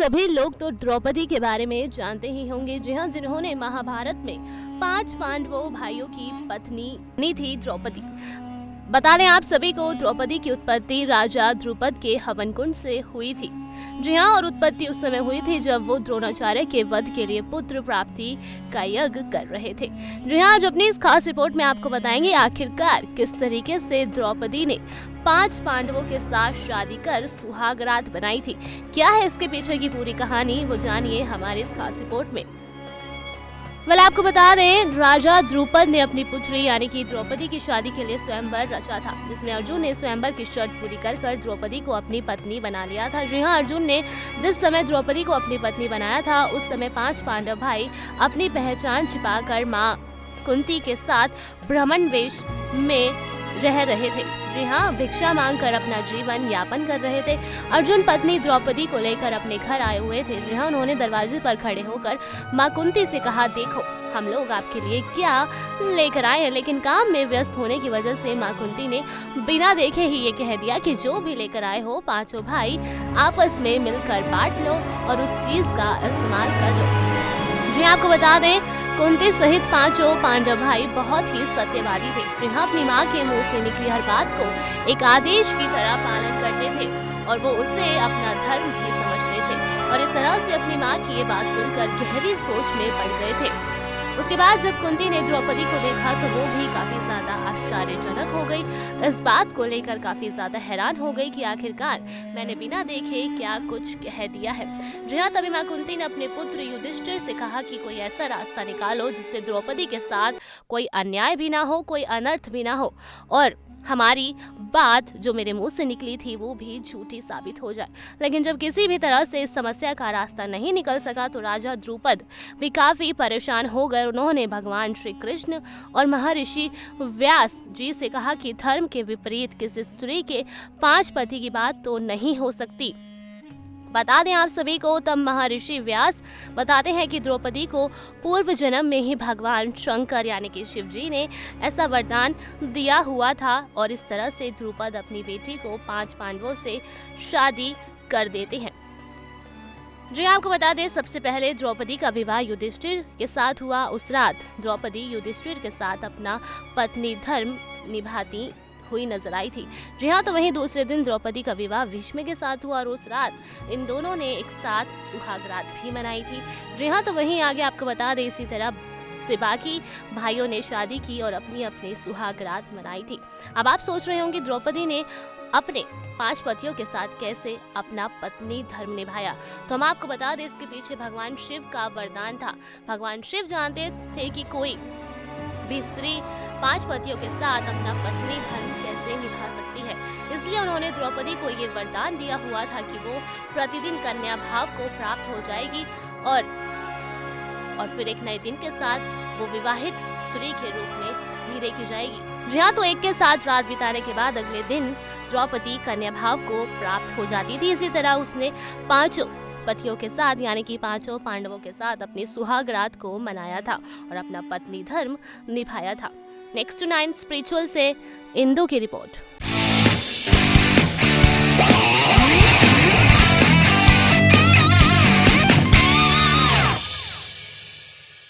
सभी लोग तो द्रौपदी के बारे में जानते ही होंगे। जी हाँ, जिन्होंने महाभारत में 5 पांडवों भाइयों की पत्नी थी द्रौपदी। बता दें आप सभी को, द्रौपदी की उत्पत्ति राजा द्रुपद के हवन कुंड से हुई थी। जी हाँ, और उत्पत्ति उस समय हुई थी जब वो द्रोणाचार्य के वध के लिए पुत्र प्राप्ति का यज्ञ कर रहे थे। जी हाँ, आज अपनी इस खास रिपोर्ट में आपको बताएंगे आखिरकार किस तरीके से द्रौपदी ने 5 पांडवों के साथ शादी कर सुहागरात बनाई थी। क्या है इसके पीछे की पूरी कहानी, वो जानिए हमारे इस खास रिपोर्ट में। आपको बता दें, राजा द्रुपद ने अपनी पुत्री यानी कि द्रौपदी की शादी के लिए स्वयंवर रचा था, जिसमें अर्जुन ने स्वयंवर की शर्त पूरी कर द्रौपदी को अपनी पत्नी बना लिया था। जी हाँ, अर्जुन ने जिस समय द्रौपदी को अपनी पत्नी बनाया था, उस समय 5 पांडव भाई अपनी पहचान छिपाकर माँ कुंती के साथ ब्राह्मण वेश में रह रहे थे। जी हाँ, भिक्षा मांगकर अपना जीवन यापन कर रहे थे। अर्जुन पत्नी द्रौपदी को लेकर अपने घर आए हुए थे। जी हाँ, उन्होंने दरवाजे पर खड़े होकर माँ कुंती से कहा, देखो हम लोग आपके लिए क्या लेकर आए हैं। लेकिन काम में व्यस्त होने की वजह से माँ कुंती ने बिना देखे ही ये कह दिया कि जो भी लेकर आए हो, 5 भाई आपस में मिलकर बांट लो और उस चीज का इस्तेमाल कर लो। जी आपको बता दें, कुंती सहित 5 पांडव भाई बहुत ही सत्यवादी थे। जी हाँ, अपनी माँ के मुंह से निकली हर बात को एक आदेश की तरह पालन करते थे और वो उसे अपना धर्म भी समझते थे। और इस तरह से अपनी माँ की ये बात सुनकर गहरी सोच में पड़ गए थे। उसके बाद जब कुंती ने द्रौपदी को देखा तो वो भी काफी ज्यादा आश्चर्यजनक हो गई। इस बात को लेकर काफी ज्यादा हैरान हो गई कि आखिरकार मैंने बिना देखे क्या कुछ कह दिया है। जी हाँ, तभी माँ कुंती ने अपने पुत्र युधिष्ठिर से कहा कि कोई ऐसा रास्ता निकालो जिससे द्रौपदी के साथ कोई अन्याय भी ना हो, कोई अनर्थ भी ना हो और हमारी बात जो मेरे मुंह से निकली थी वो भी झूठी साबित हो जाए। लेकिन जब किसी भी तरह से इस समस्या का रास्ता नहीं निकल सका तो राजा द्रुपद भी काफी परेशान हो गए। उन्होंने भगवान श्री कृष्ण और महर्षि व्यास जी से कहा कि धर्म के विपरीत किसी स्त्री के 5 पति की बात तो नहीं हो सकती। बता दें आप सभी को, तब महर्षि व्यास बताते हैं कि द्रौपदी को पूर्व जन्म में ही भगवान शंकर यानी कि शिव जी ने ऐसा वरदान दिया हुआ था और इस तरह से द्रुपद अपनी बेटी को 5 पांडवों से शादी कर देते हैं। जी आपको बता दें, सबसे पहले द्रौपदी का विवाह युधिष्ठिर के साथ हुआ। उस रात द्रौपदी युधिष्ठिर के साथ अपना पत्नी धर्म निभाती हुई नजर आई थी। जी हाँ, तो वहीं दूसरे दिन द्रौपदी का विवाह भीष्म के साथ हुआ और उस रात इन दोनों ने एक साथ सुहागरात भी मनाई थी। जी हाँ, तो वहीं आगे आपको बता दें, इसी तरह से बाकी भाइयों ने शादी की और अपनी अपनी सुहागरात मनाई थी। अब आप सोच रहे होंगे द्रौपदी ने अपने 5 पतियों के साथ कैसे अपना पत्नी धर्म निभाया, तो हम आपको बता दें, इसके पीछे भगवान शिव का वरदान था। भगवान शिव जानते थे कि कोई भी स्त्री 5 पतियों के साथ अपना पत्नी धर्म कैसे निभा सकती है, इसलिए उन्होंने द्रौपदी को ये वरदान दिया हुआ था कि वो प्रतिदिन कन्या भाव को प्राप्त हो जाएगी और फिर एक नए दिन के साथ वो विवाहित स्त्री के रूप में भी देखी जाएगी। जी हाँ, तो एक के साथ रात बिताने के बाद अगले दिन द्रौपदी कन्या भाव को प्राप्त हो जाती थी। इसी तरह उसने 5 पतियों के साथ यानी कि 5 पांडवों के साथ अपनी सुहागरात को मनाया था और अपना पत्नी धर्म निभाया था। नेक्स्ट 9 स्पिरिचुअल से इंदु की रिपोर्ट।